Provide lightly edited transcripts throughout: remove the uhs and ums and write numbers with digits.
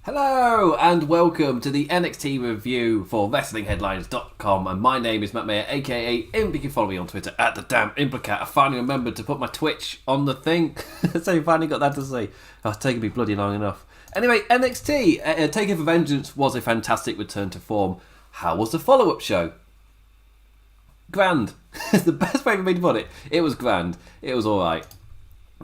Hello and welcome to the NXT review for WrestlingHeadlines.com, and my name is Matt Maher, aka Imp. You can follow me on Twitter at the damn Implicat. I finally remembered to put my Twitch on the thing, so you finally got that to say. Oh, it's taken me bloody long enough. Anyway, NXT TakeOver Vengeance was a fantastic return to form. How was the follow-up show? Grand. It's the best way for me to put it. It was grand. It was alright.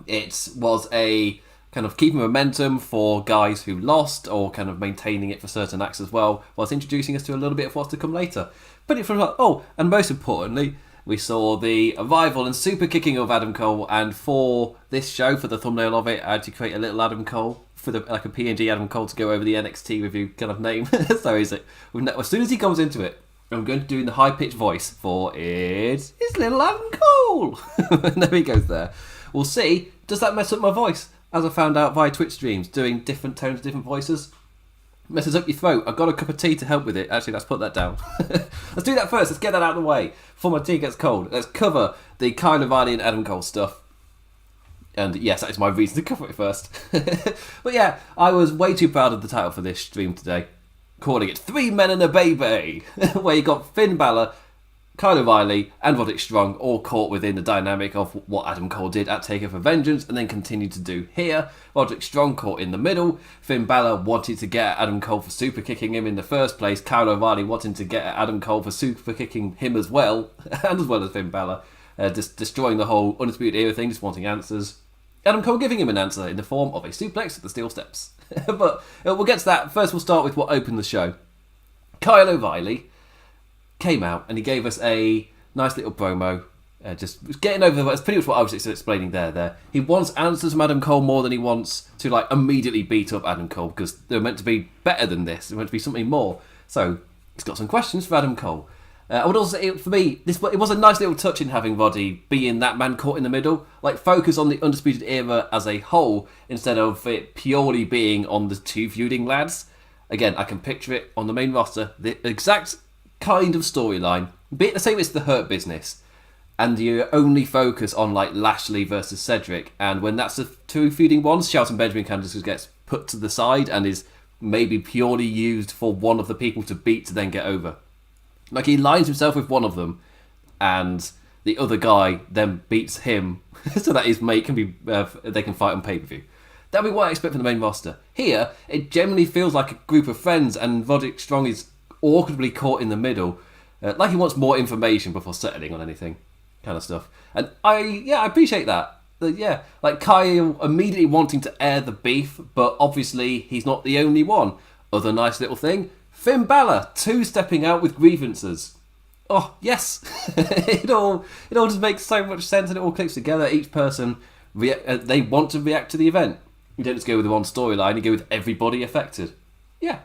It was a kind of keeping momentum for guys who lost, or kind of maintaining it for certain acts as well, whilst introducing us to a little bit of what's to come later. But it was like, and most importantly, we saw the arrival and super kicking of Adam Cole, and for this show, for the thumbnail of it, I had to create a little Adam Cole, for the like a PNG Adam Cole to go over the NXT review kind of name. So is it? As soon as he comes into it, I'm going to do in the high-pitched voice for it's little Adam Cole. And there he goes there. We'll see, does that mess up my voice? As I found out via Twitch streams, doing different tones, different voices messes up your throat. I've got a cup of tea to help with it. Actually, let's put that down. Let's do that first. Let's get that out of the way before my tea gets cold. Let's cover the Kyle O'Reilly and Adam Cole stuff. And yes, that is my reason to cover it first. But yeah, I was way too proud of the title for this stream today, calling it 3 Men and a Baby, where you got Finn Balor, Kyle O'Reilly and Roderick Strong all caught within the dynamic of what Adam Cole did at TakeOver Vengeance and then continued to do here. Roderick Strong caught in the middle. Finn Balor wanted to get at Adam Cole for super kicking him in the first place. Kyle O'Reilly wanting to get at Adam Cole for super kicking him as well, and as well as Finn Balor, destroying the whole Undisputed Era thing, just wanting answers. Adam Cole giving him an answer in the form of a suplex at the steel steps. But we'll get to that. First we'll start with what opened the show. Kyle O'Reilly came out and he gave us a nice little promo, just getting over. That's pretty much what I was explaining there. He wants answers from Adam Cole more than he wants to like immediately beat up Adam Cole, because they're meant to be better than this. They're meant to be something more. So he's got some questions for Adam Cole. I would also say, for me, it was a nice little touch in having Roddy being that man caught in the middle. Like, focus on the Undisputed Era as a whole instead of it purely being on the two feuding lads. Again, I can picture it on the main roster. The exact kind of storyline, be it the same as the Hurt Business, and you only focus on like Lashley versus Cedric, and when that's the two feuding ones, Shelton Benjamin kind of just gets put to the side and is maybe purely used for one of the people to beat to then get over. Like, he lines himself with one of them, and the other guy then beats him so that his mate can be they can fight on pay-per-view. That'd be what I expect from the main roster. Here, it generally feels like a group of friends, and Roderick Strong is awkwardly caught in the middle, like he wants more information before settling on anything, kind of stuff. And I appreciate that. Like Kyle immediately wanting to air the beef, but obviously he's not the only one. Other nice little thing, Finn Balor two-stepping out with grievances. Oh yes, it all just makes so much sense, and it all clicks together. Each person they want to react to the event. You don't just go with the one storyline; you go with everybody affected. Yeah,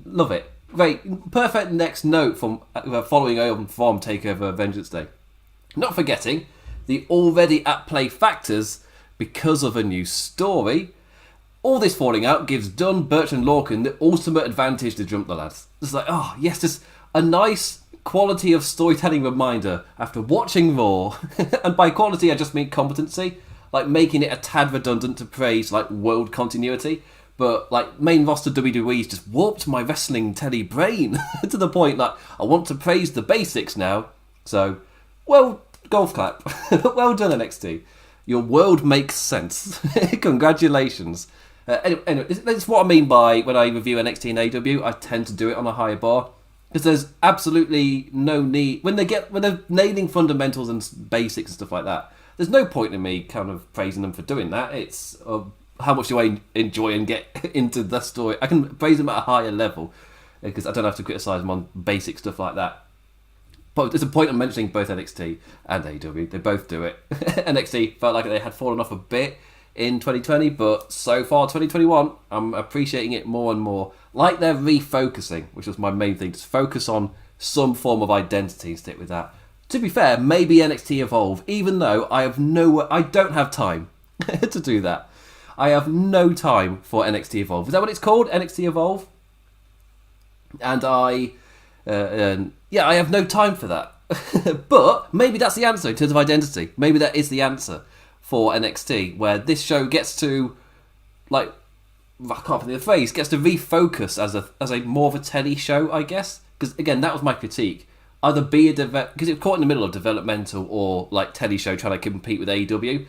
love it. Great, perfect next note from following on from TakeOver Vengeance Day. Not forgetting the already at play factors because of a new story. All this falling out gives Dunn, Birch and Lorcan the ultimate advantage to jump the lads. It's like, oh yes, just a nice quality of storytelling reminder after watching Raw. And by quality I just mean competency, like making it a tad redundant to praise like world continuity. But like main roster WWE's just warped my wrestling telly brain to the point that I want to praise the basics now. So, well, golf clap. Well done, NXT. Your world makes sense. Congratulations. Anyway, that's what I mean by when I review NXT and AEW, I tend to do it on a higher bar. Because there's absolutely no need, when they're nailing fundamentals and basics and stuff like that, there's no point in me kind of praising them for doing that. It's how much do I enjoy and get into the story. I can praise them at a higher level because I don't have to criticise them on basic stuff like that. But there's a point of mentioning both NXT and AEW. They both do it. NXT felt like they had fallen off a bit in 2020, but so far 2021, I'm appreciating it more and more. Like they're refocusing, which was my main thing. Just focus on some form of identity and stick with that. To be fair, maybe NXT Evolve, even though I don't have time to do that. I have no time for NXT Evolve. Is that what it's called? NXT Evolve? And I have no time for that. But maybe that's the answer in terms of identity. Maybe that is the answer for NXT, where this show gets to like I can't think of the phrase, gets to refocus as a more of a telly show, I guess. Because again, that was my critique. Either be a because it was caught in the middle of developmental or like telly show trying to compete with AEW,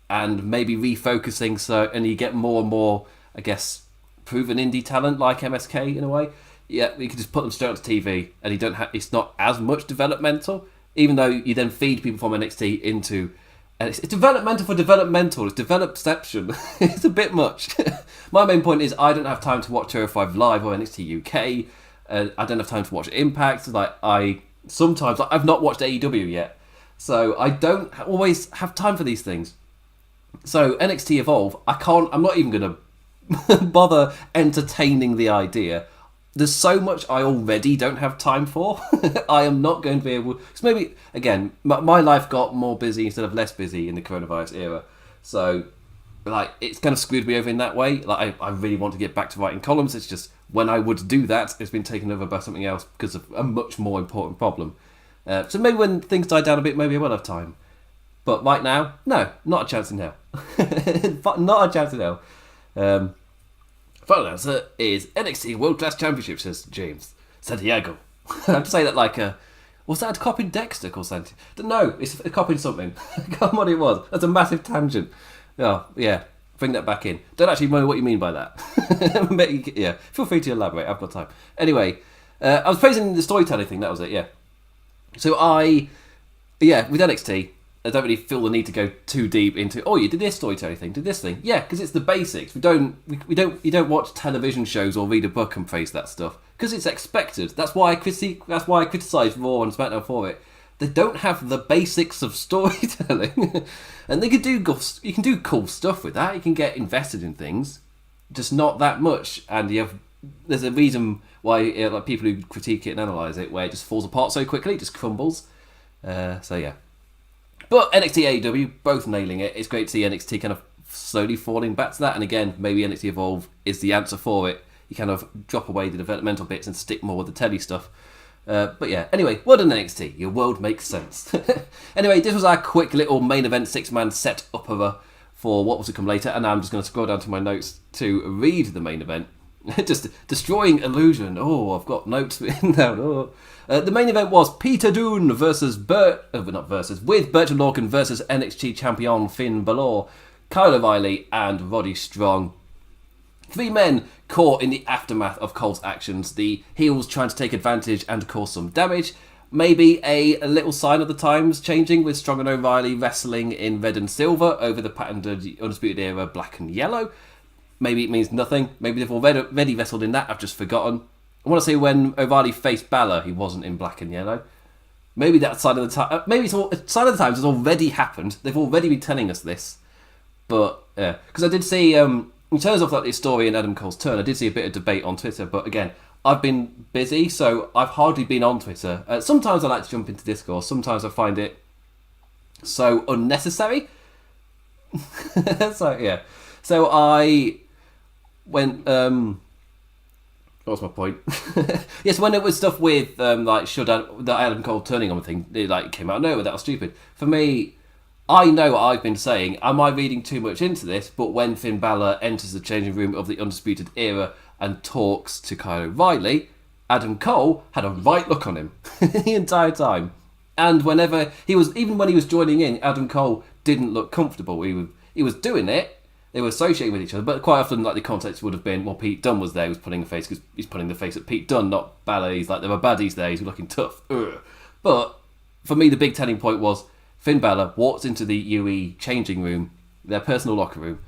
and maybe refocusing and you get more and more, I guess, proven indie talent like MSK in a way. Yeah, you can just put them straight onto TV, and you don't have. It's not as much developmental, even though you then feed people from NXT into. And it's developmental for developmental. It's developception. It's a bit much. My main point is I don't have time to watch 205 Live or NXT UK. I don't have time to watch Impact. I've not watched AEW yet, so I don't always have time for these things. So NXT Evolve, I'm not even going to bother entertaining the idea. There's so much I already don't have time for. I am not going to be able. Because maybe again, my life got more busy instead of less busy in the coronavirus era. So it's kind of screwed me over in that way. I really want to get back to writing columns. It's just when I would do that, it's been taken over by something else because of a much more important problem. So maybe when things die down a bit, maybe I will have time. But right now, no, not a chance in hell. Not a chance in hell. Final answer is NXT World Class Championship, says James Santiago. I have to say that like was that a copy Dexter called Santiago? No, it's a copy something. I can't remember what it was. That's a massive tangent. Oh, yeah, bring that back in. Don't actually know what you mean by that. Yeah, feel free to elaborate. I've got time. Anyway, I was praising the storytelling thing. That was it. Yeah. So with NXT, I don't really feel the need to go too deep into. Oh, you did this storytelling thing, did this thing. Yeah, because it's the basics. You don't watch television shows or read a book and praise that stuff because it's expected. That's why I criticise Raw and SmackDown for it. They don't have the basics of storytelling, and you can do cool stuff with that. You can get invested in things, just not that much. And there's a reason why people who critique it and analyse it, where it just falls apart so quickly, it just crumbles. So yeah. But NXT AEW, both nailing it. It's great to see NXT kind of slowly falling back to that. And again, maybe NXT Evolve is the answer for it. You kind of drop away the developmental bits and stick more with the telly stuff. But yeah, anyway, well done NXT. Your world makes sense. Anyway, this was our quick little main event 6-man set-upper for what was to come later. And now I'm just going to scroll down to my notes to read the main event. Just destroying illusion. Oh, I've got notes written down. Oh. The main event was Peter Dunne with Bertrand Lorcan versus NXT champion Finn Balor, Kyle O'Reilly and Roddy Strong. 3 men caught in the aftermath of Cole's actions, the heels trying to take advantage and cause some damage. Maybe a little sign of the times changing with Strong and O'Reilly wrestling in red and silver over the patented Undisputed Era black and yellow. Maybe it means nothing. Maybe they've already wrestled in that. I've just forgotten. I want to say when O'Reilly faced Balor, he wasn't in black and yellow. Maybe that side of the time. Maybe side of the times has already happened. They've already been telling us this. But yeah, because I did see in terms of the story in Adam Cole's turn, I did see a bit of debate on Twitter. But again, I've been busy, so I've hardly been on Twitter. Sometimes I like to jump into Discourse. Sometimes I find it so unnecessary. So yeah, so I went. What was my point? Yes, when it was stuff with the Adam Cole turning on thing, it came out of nowhere. That was stupid. For me, I know what I've been saying. Am I reading too much into this? But when Finn Balor enters the changing room of the Undisputed Era and talks to Kyle O'Reilly, Adam Cole had a right look on him the entire time. And whenever even when he was joining in, Adam Cole didn't look comfortable. He was doing it. They were associating with each other, but quite often, the context would have been, well, Pete Dunne was there, he was putting a face, because he's putting the face at Pete Dunne, not Balor. He's there were baddies there, he's looking tough. Ugh. But for me, the big telling point was Finn Balor walks into the UE changing room, their personal locker room,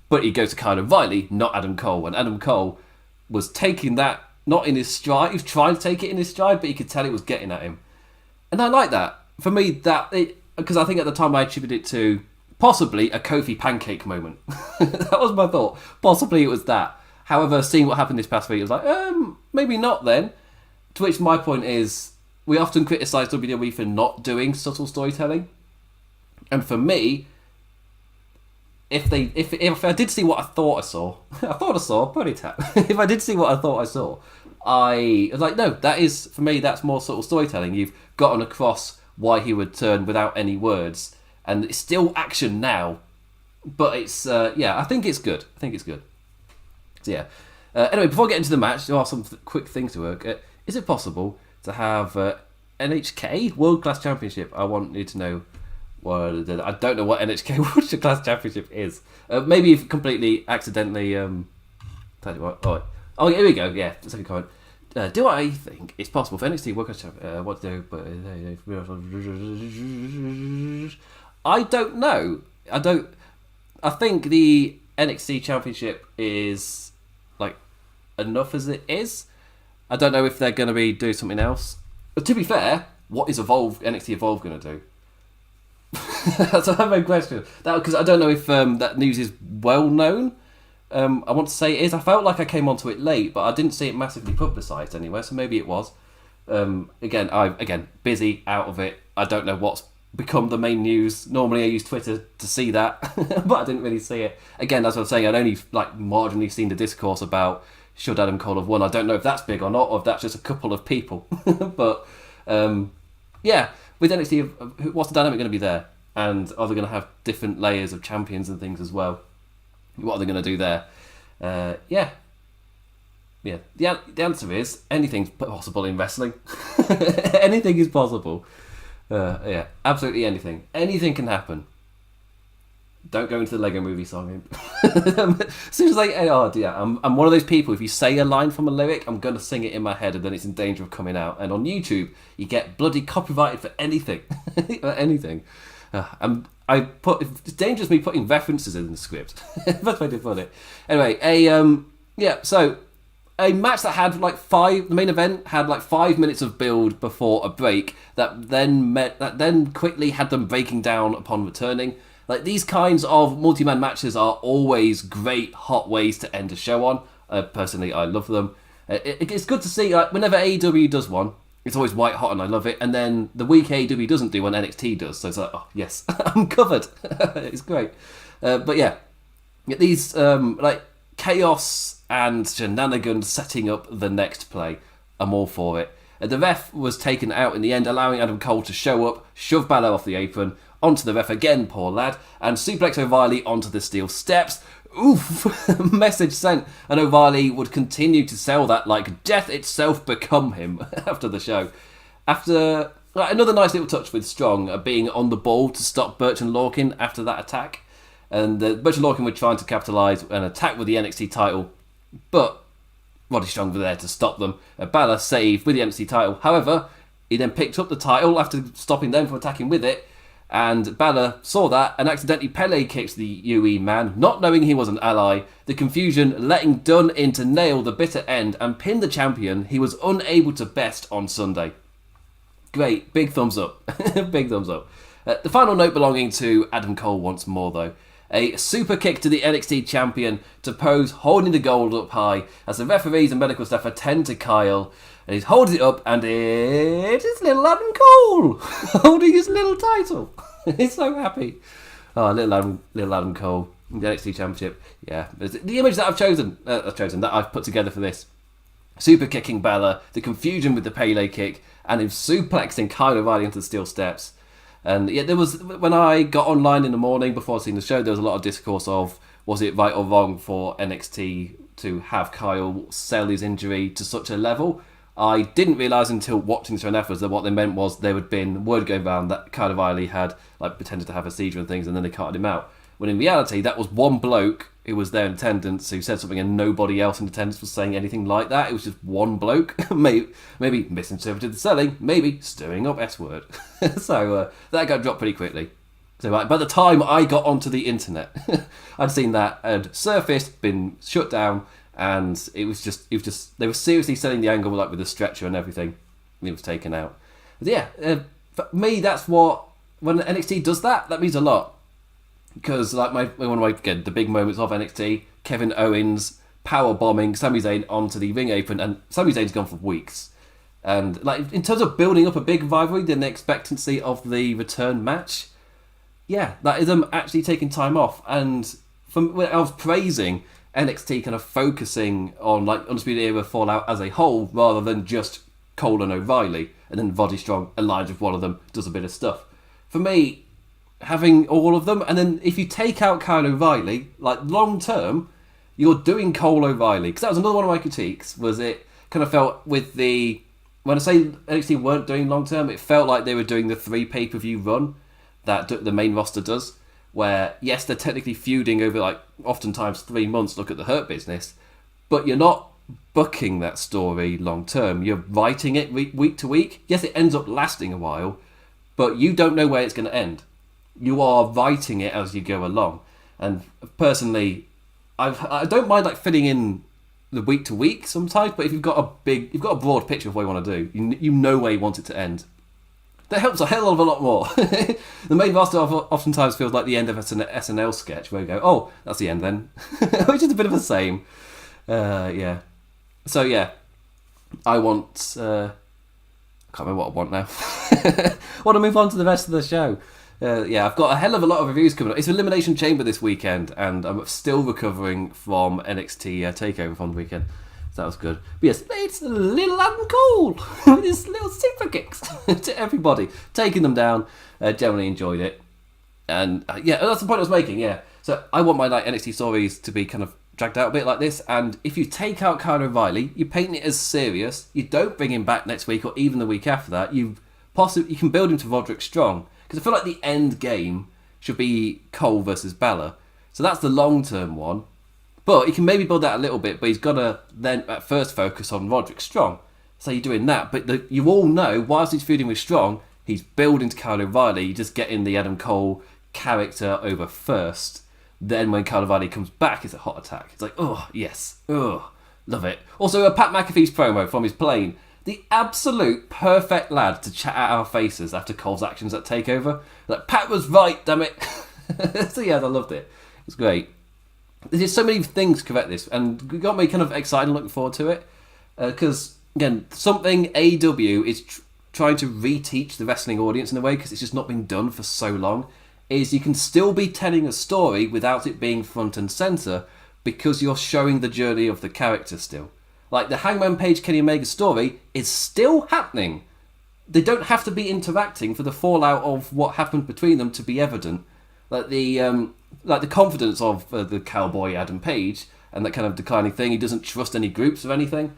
but he goes to Kyle O'Reilly, not Adam Cole. And Adam Cole was taking that, not in his stride, he was trying to take it in his stride, but you could tell it was getting at him. And I like that. For me, because I think at the time I attributed it to possibly a Kofi pancake moment. That was my thought. Possibly it was that. However, seeing what happened this past week, I was like, maybe not then. To which my point is, we often criticise WWE for not doing subtle storytelling. And for me, if I did see what I thought I saw, pony tap. If I did see what I thought I saw, I was like, no, that is, for me, that's more subtle storytelling. You've gotten across why he would turn without any words. And it's still action now, but it's I think it's good. So yeah. Anyway, before I get into the match, there are some quick things to work. Is it possible to have NHK World Class Championship? I want you to know what I don't know what NHK World Class Championship is. Maybe if completely accidentally. Tell you what. Oh, here we go. Yeah, second comment. Do I think it's possible for NXT World Class Championship? What to do? I don't know. I think the NXT Championship is like enough as it is. I don't know if they're going to be doing something else. But to be fair, what is NXT Evolve going to do? That's a main question. Because I don't know if that news is well known. I want to say it is. I felt like I came onto it late, but I didn't see it massively publicised anywhere, so maybe it was. Again, busy, out of it. I don't know what's become the main news. Normally I use Twitter to see that, but I didn't really see it. Again, as I was saying, I'd only marginally seen the discourse about should Adam Cole have won. I don't know if that's big or not, or if that's just a couple of people. But yeah, with NXT, what's the dynamic going to be there? And are they going to have different layers of champions and things as well? What are they going to do there? Yeah. The answer is anything's possible in wrestling. Anything is possible. Yeah, absolutely anything. Anything can happen. Don't go into the Lego Movie song. As soon as I'm one of those people. If you say a line from a lyric, I'm going to sing it in my head, and then it's in danger of coming out. And on YouTube, you get bloody copyrighted for anything, anything. It's dangerous me putting references in the script. That's way to put it. Anyway, so a match that had the main event had 5 minutes of build before a break that then quickly had them breaking down upon returning. These kinds of multi-man matches are always great hot ways to end a show on. Personally, I love them. It's good to see whenever AEW does one. It's always white hot and I love it. And then the week AEW doesn't do one, NXT does. So it's like, oh, yes, I'm covered. It's great. But yeah, these chaos and shenanigans setting up the next play. I'm all for it. The ref was taken out in the end, allowing Adam Cole to show up, shove Balor off the apron, onto the ref again, poor lad, and suplex O'Reilly onto the steel steps. Oof! Message sent, and O'Reilly would continue to sell that like death itself become him after the show. After another nice little touch with Strong being on the ball to stop Birch and Lorcan after that attack, and Birch and Lorcan were trying to capitalise an attack with the NXT title, but Roddy Strong was there to stop them. Balor saved with the NXT title. However, he then picked up the title after stopping them from attacking with it. And Balor saw that and accidentally Pele kicked the UE man, not knowing he was an ally. The confusion letting Dunn in to nail the bitter end and pin the champion he was unable to best on Sunday. Great, big thumbs up. Big thumbs up. The final note belonging to Adam Cole once more though. A super kick to the NXT champion to pose holding the gold up high as the referees and medical staff attend to Kyle. And he holds it up and it is little Adam Cole holding his little title. He's so happy. Oh, little Adam Cole, the NXT Championship. Yeah, the image that I've chosen, that I've put together for this. Super kicking Balor, the confusion with the Pele kick, and him suplexing Kyle O'Reilly into the steel steps. And yeah, there was, when I got online in the morning before I'd seen the show, there was a lot of discourse of, was it right or wrong for NXT to have Kyle sell his injury to such a level? I didn't realise until watching the show afterwards that what they meant was there had been word going around that Kyle O'Reilly had pretended to have a seizure and things, and then they carted him out. When in reality, that was one bloke who was there in attendance who said something, and nobody else in attendance was saying anything like that. It was just one bloke, maybe misinterpreted the selling, maybe stirring up S-word. So that got dropped pretty quickly. So by the time I got onto the internet, I'd seen that had surfaced, been shut down. And it was just they were seriously selling the angle with the stretcher and everything. It was taken out. But yeah, for me, that's what, when NXT does that means a lot. Because one of the big moments of NXT, Kevin Owens power bombing Sami Zayn onto the ring apron, and Sami Zayn's gone for weeks. And in terms of building up a big rivalry, the expectancy of the return match, yeah, that is them actually taking time off. And when I was praising NXT kind of focusing on Undisputed Era Fallout as a whole rather than just Cole and O'Reilly, and then Roddy Strong aligns with one of them, does a bit of stuff. For me, having all of them, and then if you take out Kyle O'Reilly, long term, you're doing Cole O'Reilly, because that was another one of my critiques, was it kind of felt with the, when I say NXT weren't doing long term, it felt like they were doing the 3 pay-per-view run that the main roster does, where yes, they're technically feuding over like oftentimes 3 months, look at the Hurt Business, but you're not booking that story long term. You're writing it week to week. Yes, it ends up lasting a while, but you don't know where it's going to end. You are writing it as you go along. And personally, I don't mind like filling in the week to week sometimes, but if you've got a broad picture of what you want to do, you know where you want it to end. That helps a hell of a lot more. The main roster oftentimes feels like the end of an SNL sketch where you go, oh, that's the end then, which is a bit of the same. Yeah. So yeah, I want. I can't remember what I want now. I want to move on to the rest of the show. Yeah, I've got a hell of a lot of reviews coming up. It's Elimination Chamber this weekend, and I'm still recovering from NXT TakeOver from the weekend. So that was good. But yes, it's a little Adam Cole with his little super kicks to everybody, taking them down. Generally enjoyed it, and yeah, that's the point I was making. Yeah, so I want my like NXT stories to be kind of dragged out a bit like this, and if you take out Kyle O'Reilly, you paint it as serious. You don't bring him back next week or even the week after that. You can build him to Roderick Strong, because I feel like the end game should be Cole versus Balor. So that's the long term one. But he can maybe build that a little bit, but he's got to then at first focus on Roderick Strong. So you're doing that, but you all know whilst he's feuding with Strong, he's building to Kyle O'Reilly. You're just getting the Adam Cole character over first. Then when Kyle O'Reilly comes back, it's a hot attack. It's like, oh, yes. Oh, love it. Also, Pat McAfee's promo from his plane. The absolute perfect lad to chat at our faces after Cole's actions at TakeOver. Like, Pat was right, damn it. So yeah, I loved it. It was great. There's just so many things correct this, and it got me kind of excited and looking forward to it. Because, again, something AEW is trying to reteach the wrestling audience in a way, because it's just not been done for so long, is you can still be telling a story without it being front and centre, because you're showing the journey of the character still. Like, the Hangman Page Kenny Omega story is still happening. They don't have to be interacting for the fallout of what happened between them to be evident. Like the confidence of the cowboy Adam Page and that kind of declining thing. He doesn't trust any groups or anything.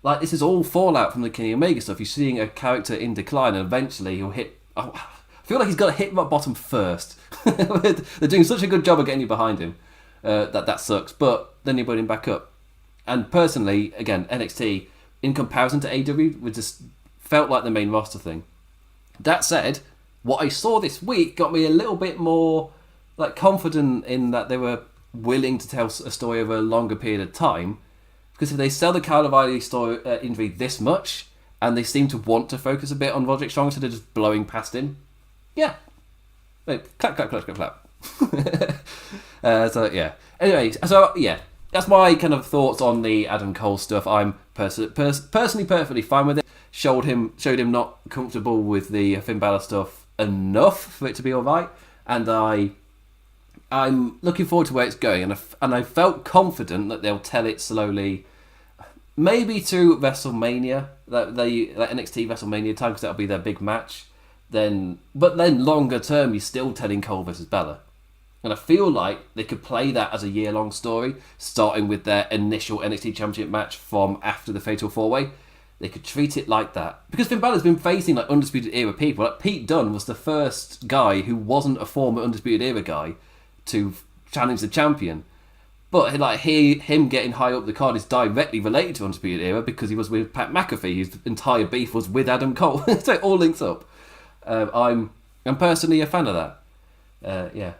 Like, this is all fallout from the Kenny Omega stuff. You're seeing a character in decline, and eventually he'll hit. Oh, I feel like he's got to hit rock bottom first. They're doing such a good job of getting you behind him. That sucks, but then you're building back up. And personally, again, NXT in comparison to AEW, we just felt like the main roster thing. That said, what I saw this week got me a little bit more like confident in that they were willing to tell a story over a longer period of time. Because if they sell the Kyle O'Reilly story injury this much, and they seem to want to focus a bit on Roderick Strong instead of just blowing past him, yeah. Wait, clap, clap, clap, clap, clap. So yeah. Anyway, so yeah, that's my kind of thoughts on the Adam Cole stuff. I'm personally perfectly fine with it. Showed him not comfortable with the Finn Balor stuff enough for it to be alright, and I'm looking forward to where it's going, and I felt confident that they'll tell it slowly, maybe to WrestleMania, that NXT WrestleMania time, because that'll be their big match. But then longer term, you're still telling Cole versus Balor, and I feel like they could play that as a year-long story, starting with their initial NXT Championship match from after the Fatal 4-Way. They could treat it like that, because Finn Balor's been facing like Undisputed Era people. Like, Pete Dunne was the first guy who wasn't a former Undisputed Era guy to challenge the champion. But like him getting high up the card is directly related to Undisputed Era, because he was with Pat McAfee, whose entire beef was with Adam Cole. So it all links up. I'm personally a fan of that. Yeah.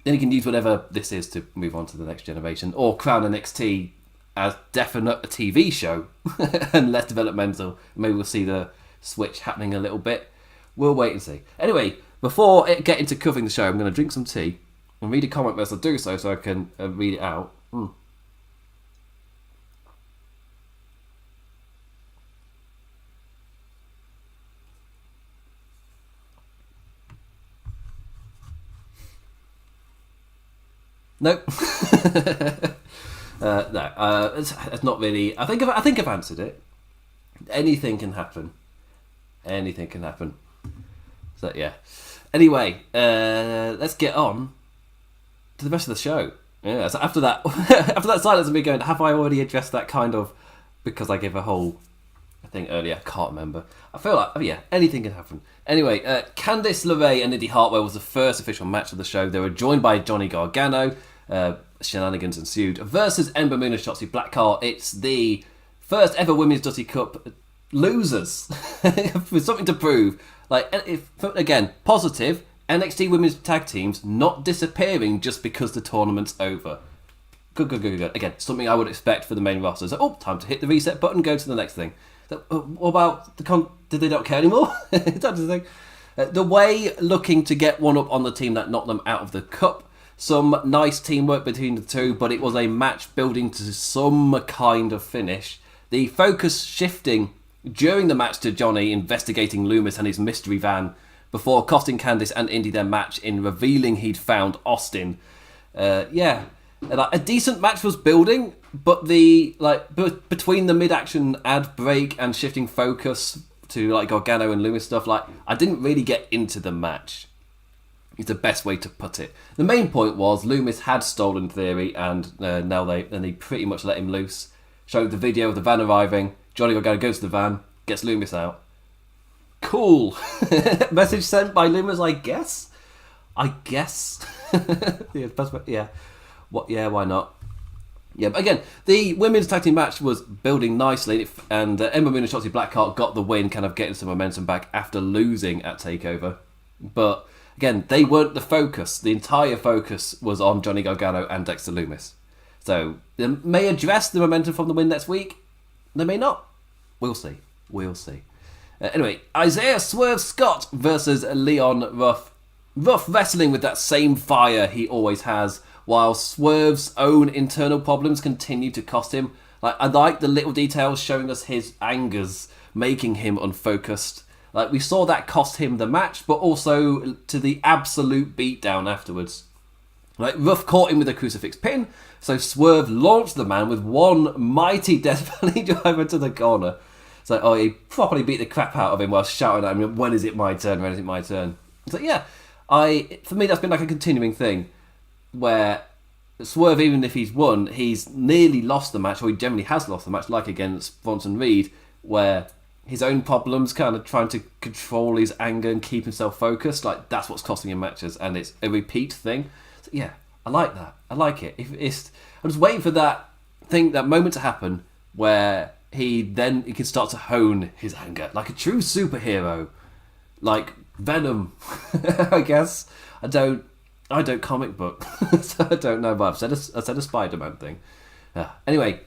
Then you can use whatever this is to move on to the next generation, or crown NXT as definite a TV show and less developmental. Maybe we'll see the switch happening a little bit. We'll wait and see. Anyway, before get into covering the show, I'm going to drink some tea and read a comment as I do so I can read it out. Nope. No, it's not really. I think I've answered it. Anything can happen. Anything can happen. So yeah. Anyway, let's get on to the rest of the show. Yeah, so after that, after that silence of me going, have I already addressed that kind of? Because I gave a whole thing earlier, I can't remember. I feel like, yeah, anything can happen. Anyway, Candice LeRae and Indy Hartwell was the first official match of the show. They were joined by Johnny Gargano. Shenanigans ensued versus Ember Moon and Shotzi Blackheart. It's the first ever Women's Dusty Cup losers with something to prove. Like, again, positive. NXT Women's Tag Teams not disappearing just because the tournament's over. Good. Again, something I would expect for the main roster. So, time to hit the reset button, go to the next thing. What about did they not care anymore? That's the thing. The Way looking to get one up on the team that knocked them out of the cup. Some nice teamwork between the two, but it was a match building to some kind of finish. The focus shifting during the match to Johnny investigating Loomis and his mystery van before costing Candice and Indy their match in revealing he'd found Austin. A decent match was building, but between the mid-action ad break and shifting focus to like Gargano and Loomis stuff, I didn't really get into the match. It's the best way to put it. The main point was Loomis had stolen Theory, and now they pretty much let him loose. Showed the video of the van arriving. Johnny Gargano goes to the van, gets Loomis out. Cool. Message sent by Loomis, I guess. Yeah. What? Yeah. Why not? Yeah. But again, the women's tag team match was building nicely, and Ember Moon and Shotzi Blackheart got the win, kind of getting some momentum back after losing at TakeOver. But again, they weren't the focus. The entire focus was on Johnny Gargano and Dexter Loomis. So they may address the momentum from the win next week. They may not. We'll see. Anyway, Isaiah Swerve Scott versus Leon Ruff. Ruff wrestling with that same fire he always has, while Swerve's own internal problems continue to cost him. I like the little details showing us his angers, making him unfocused. We saw that cost him the match, but also to the absolute beatdown afterwards. Ruff caught him with a crucifix pin, so Swerve launched the man with one mighty Death Valley driver to the corner. So, he properly beat the crap out of him while shouting at him, when is it my turn? So, yeah, for me that's been like a continuing thing, where Swerve, even if he's won, he's nearly lost the match, or he generally has lost the match, like against Bronson Reed, where his own problems, kind of trying to control his anger and keep himself focused, that's what's costing him matches, and it's a repeat thing. So, yeah, I like that. I like it. I'm just waiting for that moment to happen where he can start to hone his anger like a true superhero, like Venom. I guess I don't comic book, so I don't know. But I said a Spider-Man thing. Anyway,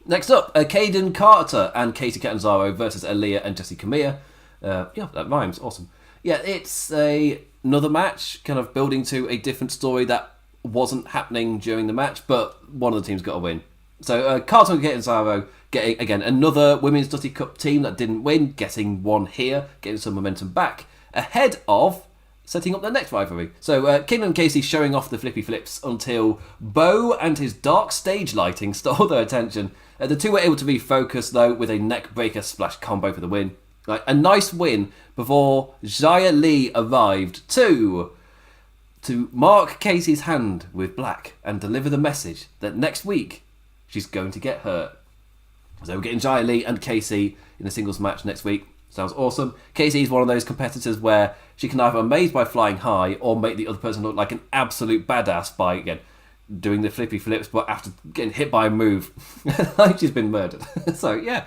next up, Caden Carter and Katie Catanzaro versus Aaliyah and Jessie Camilla. Yeah, that rhymes. Awesome. Yeah, it's another match, kind of building to a different story that wasn't happening during the match, but one of the teams got a win. So Carter and Catanzaro getting, again, another Women's Dusty Cup team that didn't win, getting one here, getting some momentum back, ahead of setting up their next rivalry. So Kingdom and Casey showing off the flippy flips until Bo and his dark stage lighting stole their attention. The two were able to be focused, though, with a neck breaker splash combo for the win. A nice win before Xia Li arrived to mark Casey's hand with black and deliver the message that next week she's going to get hurt. So we're getting Xia Li and Casey in a singles match next week. Sounds awesome. Casey is one of those competitors where she can either amaze by flying high or make the other person look like an absolute badass by, again, doing the flippy flips, but after getting hit by a move, like she's been murdered. So, yeah.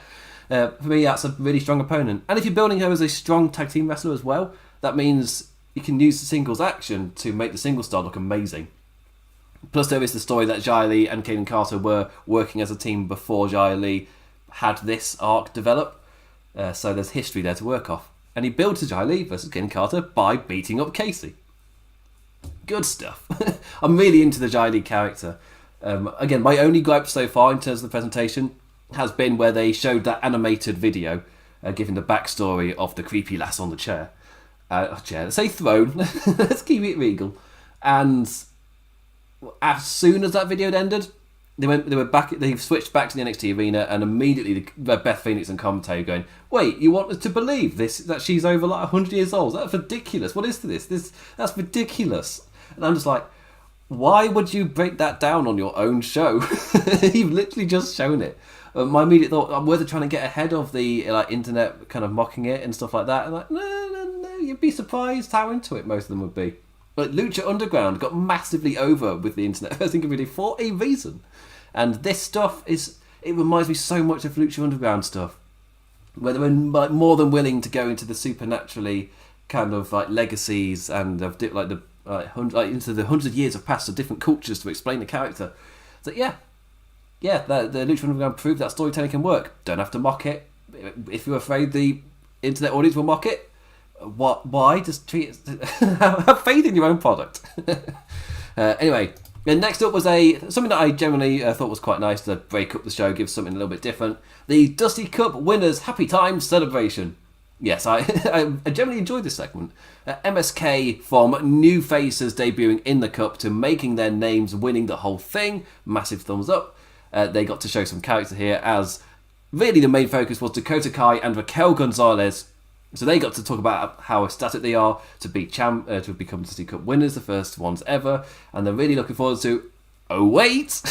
For me, that's a really strong opponent. And if you're building her as a strong tag team wrestler as well, that means you can use the singles action to make the singles star look amazing. Plus, there is the story that Xia Li and Kaden Carter were working as a team before Xia Li had this arc develop. So there's history there to work off. And he builds to Xia Li versus Kaden Carter by beating up Casey. Good stuff. I'm really into the Xia Li character. Again, my only gripe so far in terms of the presentation has been where they showed that animated video giving the backstory of the creepy lass on the chair. Let's say throne. Let's keep it regal. And as soon as that video had ended, they switched back to the NXT arena, and immediately Beth Phoenix and commentator going, "Wait, you want us to believe this? That she's over 100 years old? That's ridiculous. What is this? That's ridiculous." And I'm just like, Why would you break that down on your own show? You've literally just shown it. My immediate thought, were they trying to get ahead of the internet kind of mocking it and stuff like that? And no, you'd be surprised how into it most of them would be. But Lucha Underground got massively over with the internet, I think really for a reason. And this stuff it reminds me so much of Lucha Underground stuff, where they were more than willing to go into the supernaturally kind of legacies and of into the hundreds of years of past of different cultures to explain the character. So the Lucha Underground proved that storytelling can work. Don't have to mock it. If you're afraid the internet audience will mock it, why? Just treat it. Have faith in your own product. Anyway, and next up was something that I generally thought was quite nice to break up the show, give something a little bit different. The Dusty Cup Winners Happy Times Celebration. Yes, I generally enjoyed this segment. MSK from new faces debuting in the Cup to making their names, winning the whole thing. Massive thumbs up. They got to show some character here, as really the main focus was Dakota Kai and Raquel Gonzalez. So they got to talk about how ecstatic they are to be to become Dusty Cup winners, the first ones ever, and they're really looking forward to. Oh wait,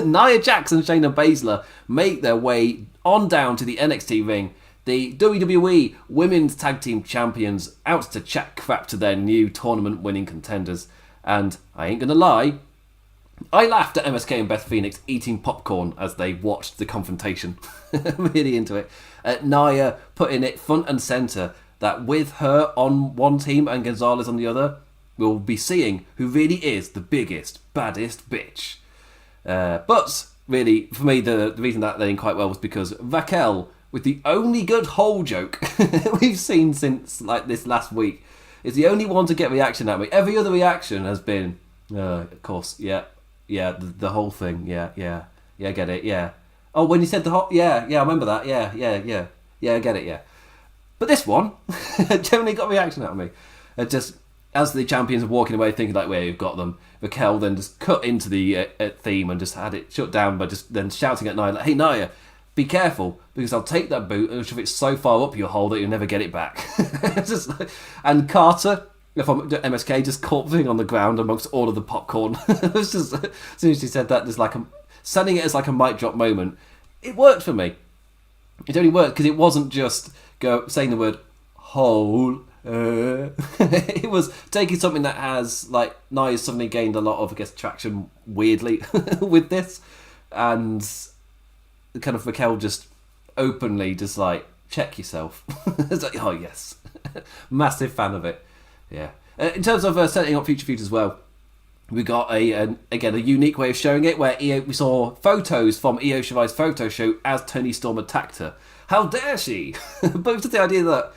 Nia Jax and Shayna Baszler make their way on down to the NXT ring. The WWE Women's Tag Team Champions out to chat crap to their new tournament-winning contenders. And I ain't gonna lie, I laughed at MSK and Beth Phoenix eating popcorn as they watched the confrontation. Really into it. Nia putting it front and centre that with her on one team and Gonzalez on the other, we'll be seeing who really is the biggest, baddest bitch. But really, for me, the reason that they did quite well was because Raquel, with the only good whole joke we've seen since this last week, is the only one to get reaction at me. Every other reaction has been, of course, yeah, the whole thing, yeah, get it, yeah. Oh, when you said the whole, yeah, I remember that, yeah, I get it, yeah. But this one generally got a reaction out of me. Just as the champions are walking away, thinking well, you've got them. Raquel then just cut into the theme and just had it shut down by just then shouting at Nia, hey Nia, be careful, because I'll take that boot and shove it so far up your hole that you'll never get it back. And Carter from MSK just corpsing on the ground amongst all of the popcorn. It was just, as soon as she said that, just sending it as a mic drop moment. It worked for me. It only worked because it wasn't just saying the word hole. It was taking something that has Nia's suddenly gained a lot of traction weirdly with this, and kind of Raquel just openly just check yourself. It's oh yes. Massive fan of it. Yeah. In terms of setting up future feuds as well, we got a unique way of showing it, where we saw photos from Io Shirai's photo shoot as Toni Storm attacked her. How dare she? But it's just the idea that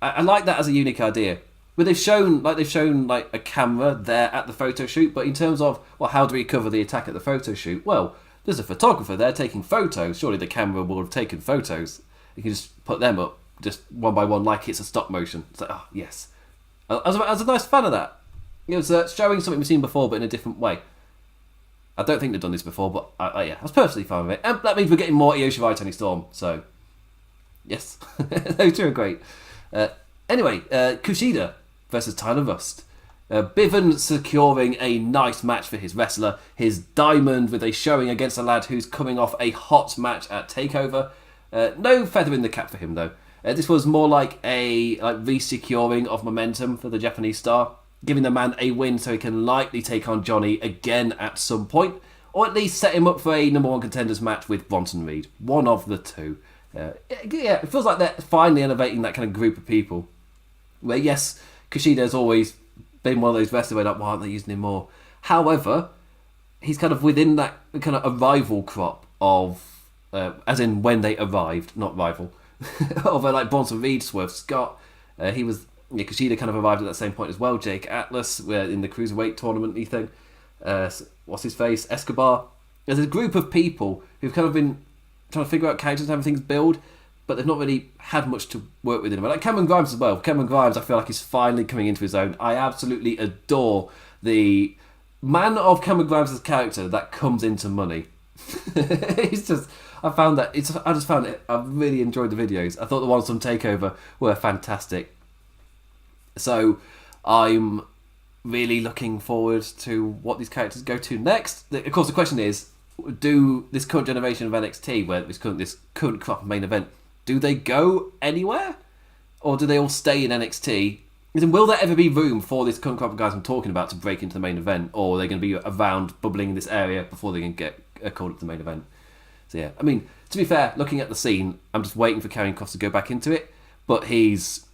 I like that as a unique idea. Where they've shown a camera there at the photo shoot, but in terms of how do we cover the attack at the photo shoot? Well, there's a photographer there taking photos. Surely the camera will have taken photos. You can just put them up just one by one like it's a stop motion. It's oh yes. I was a nice fan of that. It was showing something we've seen before, but in a different way. I don't think they've done this before, but I was perfectly fine with it. And that means we're getting more Io Shirai, Toni Storm. So, yes. Those two are great. Anyway, Kushida versus Tyler Rust. Bivens securing a nice match for his wrestler. His diamond with a showing against a lad who's coming off a hot match at TakeOver. No feather in the cap for him, though. This was more like a re-securing of momentum for the Japanese star, giving the man a win so he can likely take on Johnny again at some point, or at least set him up for a number one contenders match with Bronson Reed. One of the two. It feels like they're finally elevating that kind of group of people. Where, yes, Kushida has always been one of those wrestlers where why aren't they using him more? However, he's kind of within that kind of arrival crop of, as in when they arrived, not rival, of Bronson Reed, Swerve Scott. Kushida kind of arrived at that same point as well. Jake Atlas, in the cruiserweight tournament-y thing. What's his face? Escobar. There's a group of people who've kind of been trying to figure out characters and how things build, but they've not really had much to work with in him. Cameron Grimes as well. Cameron Grimes, I feel like he's finally coming into his own. I absolutely adore the man of Cameron Grimes' character that comes into money. It's just, I just found it. I really enjoyed the videos. I thought the ones from TakeOver were fantastic. So I'm really looking forward to what these characters go to next. Of course, the question is, do this current generation of NXT, where this current crop of main event, do they go anywhere? Or do they all stay in NXT? And will there ever be room for this current crop of guys I'm talking about to break into the main event? Or are they going to be around, bubbling in this area before they can get called up to the main event? So yeah, I mean, to be fair, looking at the scene, I'm just waiting for Karrion Kross to go back into it. But he's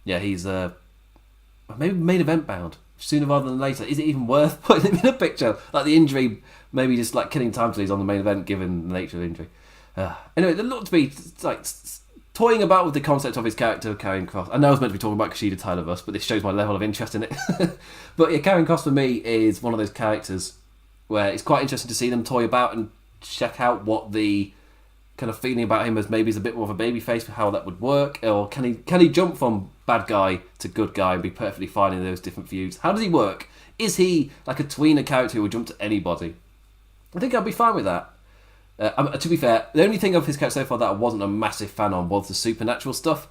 maybe main event bound sooner rather than later. Is it even worth putting him in a picture? Like the injury, maybe just like killing time till he's on the main event, given the nature of the injury. Anyway, there looked to be like toying about with the concept of his character, Karrion Kross. I know I was meant to be talking about Kushida Tyler Russ, but this shows my level of interest in it. But yeah, Karrion Kross for me is one of those characters where it's quite interesting to see them toy about and check out what the kind of feeling about him as maybe is a bit more of a baby face for how that would work, or can he jump from bad guy to good guy and be perfectly fine in those different views? How does he work? Is he like a tweener character who would jump to anybody? I think I'd be fine with that. To be fair, the only thing of his character so far that I wasn't a massive fan on was the supernatural stuff,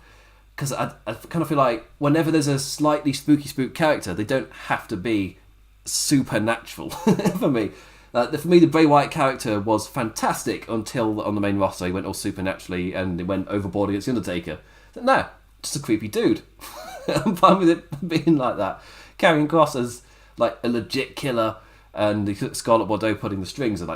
because I kind of feel like whenever there's a slightly spook character, they don't have to be supernatural for me. For me, the Bray Wyatt character was fantastic until on the main roster he went all supernaturally and it went overboard against The Undertaker. No, just a creepy dude. I'm fine with it being like that. Karrion Kross as like a legit killer, and the Scarlet Bordeaux putting the strings as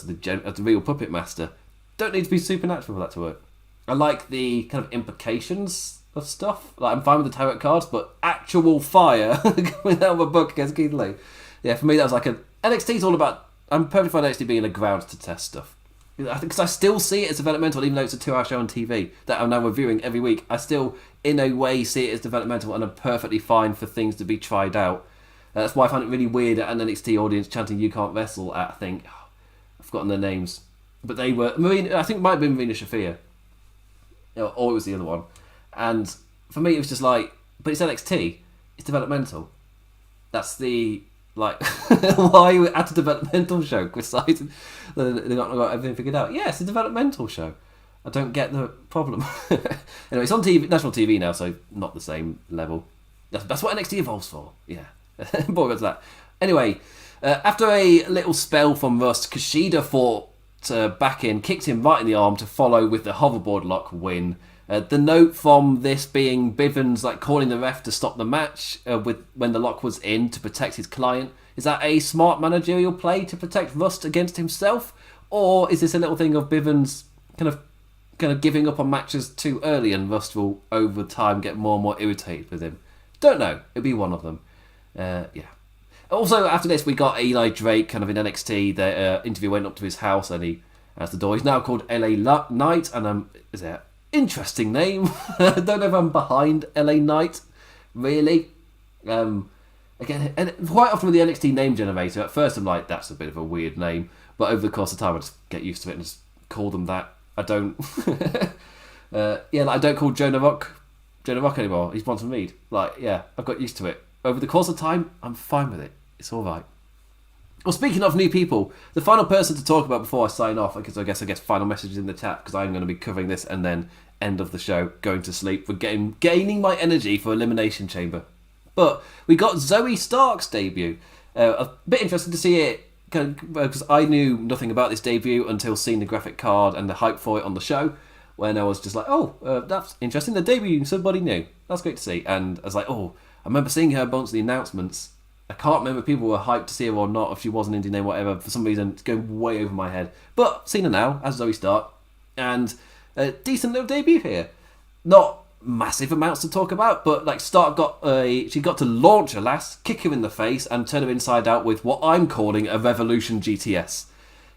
the real puppet master. Don't need to be supernatural for that to work. I like the kind of implications of stuff. Like I'm fine with the tarot cards, but actual fire coming out of a book against Keith Lee. Yeah, for me that was like NXT's all about. I'm perfectly fine actually being a ground to test stuff. Because I still see it as developmental, even though it's a 2-hour show on TV that I'm now reviewing every week. I still, in a way, see it as developmental, and I'm perfectly fine for things to be tried out. That's why I find it really weird at an NXT audience chanting "You can't wrestle" at, I think, I've forgotten their names. But they were, I think it might have been Marina Shafir. Or it was the other one. And for me, it was just like, but it's NXT, it's developmental. That's the... Like, why are you at a developmental show? Besides, they've not got everything figured out. Yeah, it's a developmental show. I don't get the problem. Anyway, it's on TV, national TV now, so not the same level. That's what NXT evolves for. Yeah, boy, what's that? Anyway, after a little spell from Rust, Kushida fought back in, kicked him right in the arm to follow with the hoverboard lock win. The note from this being Bivens like calling the ref to stop the match when the lock was in to protect his client. Is that a smart managerial play to protect Rust against himself? Or is this a little thing of Bivens kind of giving up on matches too early and Rust will over time get more and more irritated with him? Don't know. It'll be one of them. Yeah. Also, after this, we got Eli Drake kind of in NXT. The interview went up to his house and he has the door. He's now called LA Knight, and is there... Interesting name. I don't know if I'm behind LA Knight, really. Again, and quite often with the NXT name generator, at first I'm like, that's a bit of a weird name, but over the course of time I just get used to it and just call them that. I don't... I don't call Jonah Rock anymore. He's Bronson Reed. Like, yeah, I've got used to it. Over the course of time, I'm fine with it. It's alright. Well, speaking of new people, the final person to talk about before I sign off, because I guess final messages in the chat, because I'm going to be covering this and then end of the show, going to sleep, for gaining my energy for Elimination Chamber. But we got Zoe Stark's debut. A bit interesting to see it, because I knew nothing about this debut until seeing the graphic card and the hype for it on the show, when I was just like, that's interesting, they're debuting somebody new. That's great to see. And I was like, I remember seeing her bunch of the announcements. I can't remember if people were hyped to see her or not, if she was an indie name, whatever. For some reason, it's going way over my head. But seen her now as Zoe Stark, and a decent little debut here. Not massive amounts to talk about, but like Stark got to launch her last, kick her in the face, and turn her inside out with what I'm calling a Revolution GTS.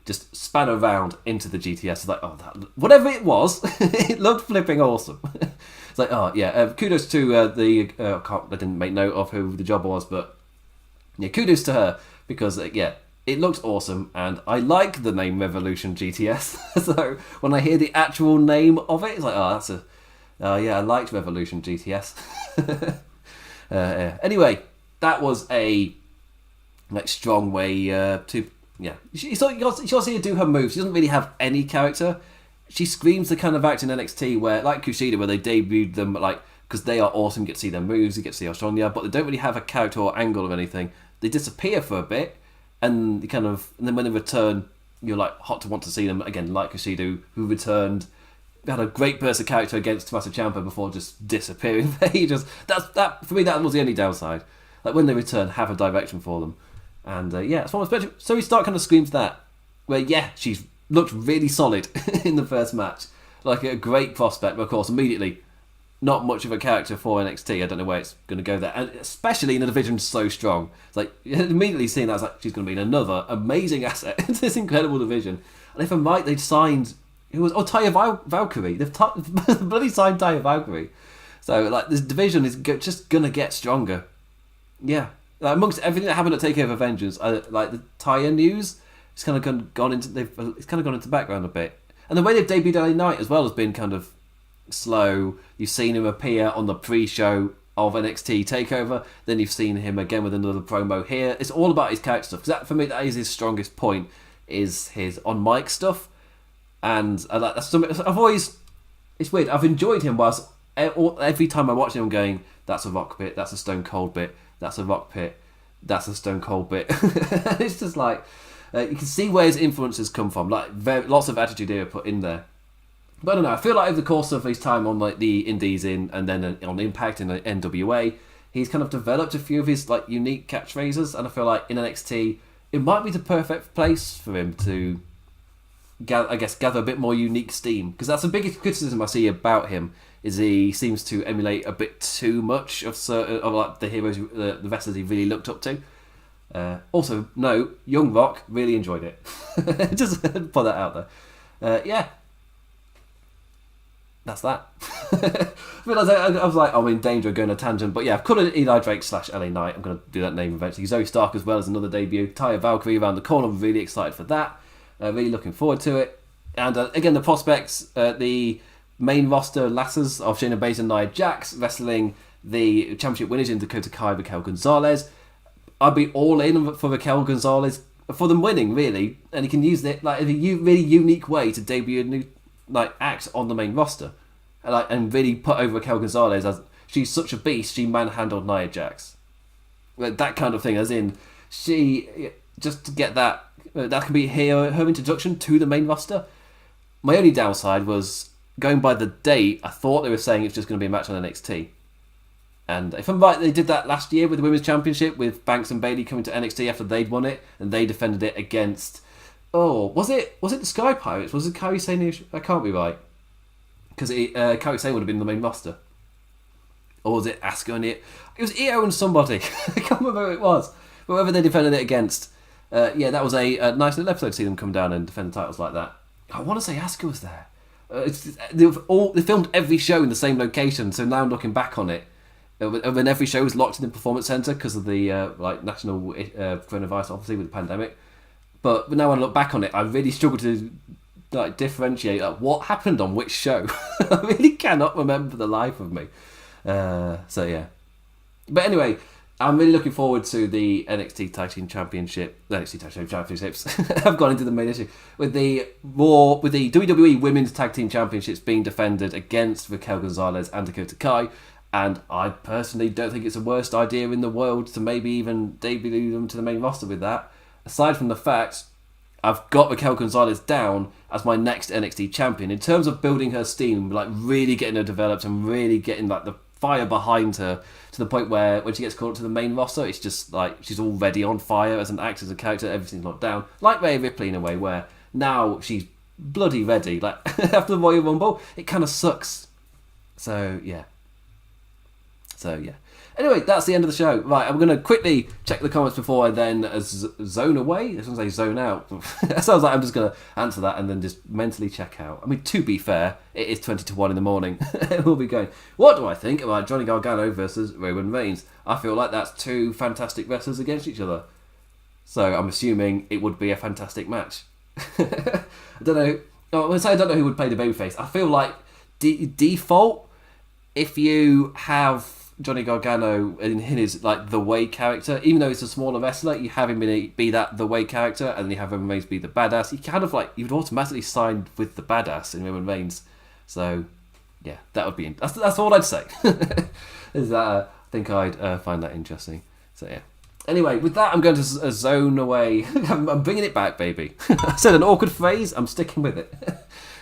Just span her around into the GTS. It's like, whatever it was, it looked flipping awesome. It's like, kudos to I didn't make note of who the job was, but. Yeah, kudos to her, because, it looks awesome, and I like the name Revolution GTS. So, when I hear the actual name of it, it's like, I liked Revolution GTS. Anyway, that was a, strong way to, She got to do her moves. She doesn't really have any character. She screams the kind of act in NXT where, like Kushida, where they debuted them, because they are awesome. You get to see their moves, you get to see how strong they are, but they don't really have a character or angle or anything. They disappear for a bit, and then when they return, you're like hot to want to see them again, like Kushida, who returned, had a great burst of character against Tommaso Ciampa before just disappearing for ages. That for me, that was the only downside. Like when they return, have a direction for them, and it's one especially. So we start kind of screams that, where she's looked really solid in the first match, like a great prospect, but of course immediately not much of a character for NXT. I don't know where it's going to go there, and especially in a division so strong. It's like immediately seeing that, I was like, she's going to be another amazing asset into this incredible division. And if I'm right, they'd signed Taya Valkyrie. They've bloody signed Taya Valkyrie. So like this division is just going to get stronger. Yeah, like, amongst everything that happened at TakeOver Vengeance, like the Taya news, it's kind of gone into the background a bit, and the way they've debuted LA Knight as well has been kind of slow. You've seen him appear on the pre-show of NXT TakeOver, then you've seen him again with another promo here. It's all about his character stuff, because for me that is his strongest point, is his on-mic stuff, and I like that's it's weird. I've enjoyed him whilst every time I watch him I'm going, that's a rock bit, that's a Stone Cold bit, that's a rock bit, that's a Stone Cold bit. It's just like you can see where his influences come from, like lots of attitude here put in there. But I don't know, I feel like over the course of his time on like the Indies and then on Impact in the NWA, he's kind of developed a few of his like unique catchphrases, and I feel like in NXT it might be the perfect place for him to gather a bit more unique steam, because that's the biggest criticism I see about him, is he seems to emulate a bit too much of certain of like the heroes, the wrestlers he really looked up to. Also, no, Young Rock, really enjoyed it. Just put that out there. That's that. I was like, I'm in danger of going on a tangent, but yeah, I've called it Eli Drake / LA Knight. I'm going to do that name eventually. Zoe Stark as well as another debut. Taya Valkyrie around the corner. I'm really excited for that. Really looking forward to it. And again, the prospects, the main roster lasses of Shayna Baszler and Nia Jax wrestling the championship winners in Dakota Kai, Raquel Gonzalez. I'd be all in for Raquel Gonzalez for them winning, really, and he can use it like in a really unique way to debut a new like act on the main roster, and really put over Raquel Gonzalez as she's such a beast. She manhandled Nia Jax, like that kind of thing. As in, she just to get that can be her introduction to the main roster. My only downside was going by the date. I thought they were saying it's just going to be a match on NXT. And if I'm right, they did that last year with the Women's Championship, with Banks and Bayley coming to NXT after they'd won it, and they defended it against... was it the Sky Pirates? Was it Kairi Sane? That can't be right. Because Kairi Sane would have been the main roster. Or was it Asuka and it? It was Io and somebody. I can't remember who it was. But whoever they defended it against. That was a nice little episode to see them come down and defend the titles like that. I want to say Asuka was there. They filmed every show in the same location, so now I'm looking back on it. When every show was locked in the Performance Centre because of the national coronavirus, obviously with the pandemic. But now when I look back on it, I really struggle to differentiate what happened on which show. I really cannot remember the life of me. So yeah. But anyway, I'm really looking forward to the NXT Tag Team Championship. NXT Tag Team Championships. I've gone into the main issue with the WWE Women's Tag Team Championships being defended against Raquel Gonzalez and Dakota Kai. And I personally don't think it's the worst idea in the world to maybe even debut them to the main roster with that. Aside from the fact, I've got Raquel Gonzalez down as my next NXT champion. In terms of building her steam, like really getting her developed and really getting like the fire behind her to the point where when she gets called up to the main roster, it's just like she's already on fire as an actor, as a character, everything's locked down. Like Rhea Ripley in a way, where now she's bloody ready. Like after the Royal Rumble, it kind of sucks. So yeah. Anyway, that's the end of the show. Right, I'm going to quickly check the comments before I then zone away. I was going to say zone out. That sounds like I'm just going to answer that and then just mentally check out. I mean, to be fair, it is 20 to 1 in the morning. We'll be going. What do I think about Johnny Gargano versus Roman Reigns? I feel like that's two fantastic wrestlers against each other. So I'm assuming it would be a fantastic match. I don't know. I don't know who would play the babyface. I feel like default, if you have Johnny Gargano in his like the way character, even though it's a smaller wrestler, you have him be that the way character, and then you have Roman Reigns be the badass. You kind of like you would automatically sign with the badass in Roman Reigns. So yeah, that would be. That's all I'd say. Is that I think I'd find that interesting. So yeah. Anyway, with that, I'm going to zone away. I'm bringing it back, baby. I said an awkward phrase. I'm sticking with it.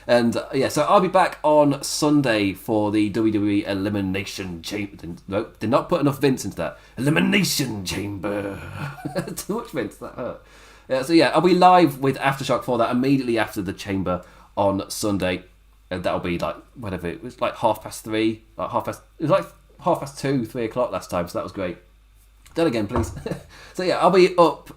And yeah, so I'll be back on Sunday for the WWE Elimination Chamber. Nope, did not put enough Vince into that. Elimination Chamber. Too much Vince, that hurt. So yeah, I'll be live with Aftershock for that immediately after the Chamber on Sunday. And that'll be like, whatever, it was like 3:30. It was like 2:30, 3 o'clock last time, so that was great. Do it again, please. So yeah, I'll be up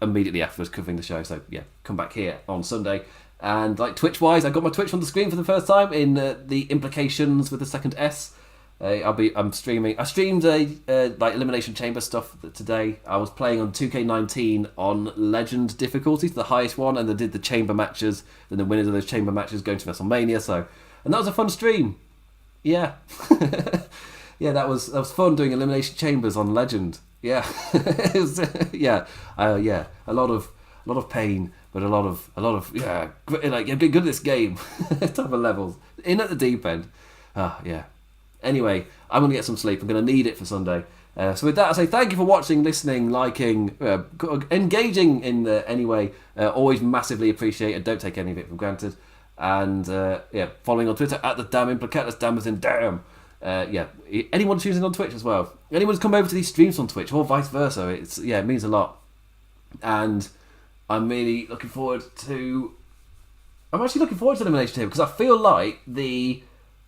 immediately afterwards covering the show. So yeah, come back here on Sunday. And like Twitch-wise, I got my Twitch on the screen for the first time in the implications with the second S. I'm streaming. I streamed like Elimination Chamber stuff today. I was playing on 2K19 on Legend difficulty, the highest one, and they did the chamber matches. Then the winners of those chamber matches going to WrestleMania. And that was a fun stream. Yeah. Yeah, that was fun doing Elimination Chambers on Legend. Yeah, it was, yeah, a lot of pain, but a lot of yeah, like you're good at this game, type of levels in at the deep end. Yeah. Anyway, I'm gonna get some sleep. I'm gonna need it for Sunday. So with that, I say thank you for watching, listening, liking, engaging in any way. Always massively appreciated. Don't take any of it for granted. And yeah, following on Twitter at the Damn Implicat. That's damn as in damn. Yeah, anyone tunes in on Twitch as well. Anyone's come over to these streams on Twitch or vice versa. It means a lot. And I'm really looking forward to. I'm actually looking forward to Elimination Chamber because I feel like the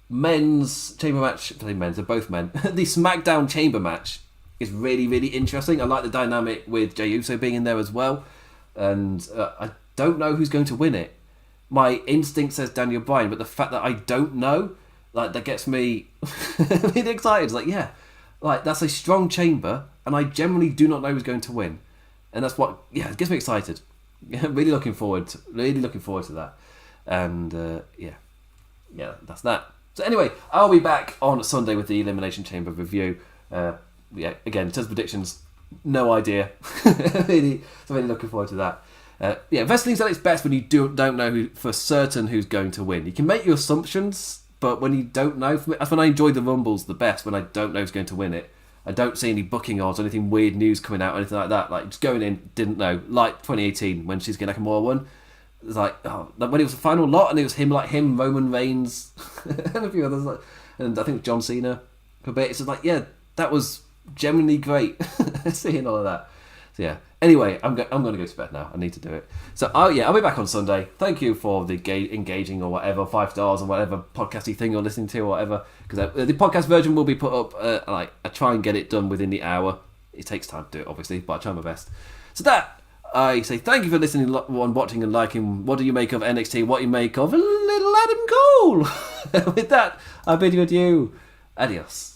men's chamber match. I think men's, they're both men. The SmackDown chamber match is really, really interesting. I like the dynamic with Jey Uso being in there as well. And I don't know who's going to win it. My instinct says Daniel Bryan, but the fact that I don't know. Like, that gets me really excited. It's like, yeah, like, that's a strong chamber, and I generally do not know who's going to win. And that's what, yeah, it gets me excited. Really looking forward to that. And, yeah, that's that. So anyway, I'll be back on Sunday with the Elimination Chamber review. Yeah, again, in terms of predictions, no idea. really looking forward to that. Yeah, wrestling's at its best when you don't know for certain who's going to win. You can make your assumptions, but when you don't know, that's when I enjoy the Rumbles the best, when I don't know who's going to win it. I don't see any booking odds or anything weird news coming out or anything like that. Like, just going in, didn't know. Like 2018, when Shinsuke Nakamura won. It was like, when it was the final lot, and it was him, Roman Reigns, and a few others, and I think John Cena for a bit. It's just like, yeah, that was genuinely great, seeing all of that. So yeah. Anyway, I'm going to go to bed now. I need to do it. So I'll be back on Sunday. Thank you for the engaging or whatever, 5 stars or whatever podcasty thing you're listening to or whatever. Because the podcast version will be put up. I try and get it done within the hour. It takes time to do it, obviously, but I try my best. So that, I say thank you for listening, watching and liking. What do you make of NXT? What do you make of little Adam Cole? With that, I bid you adieu. Adios.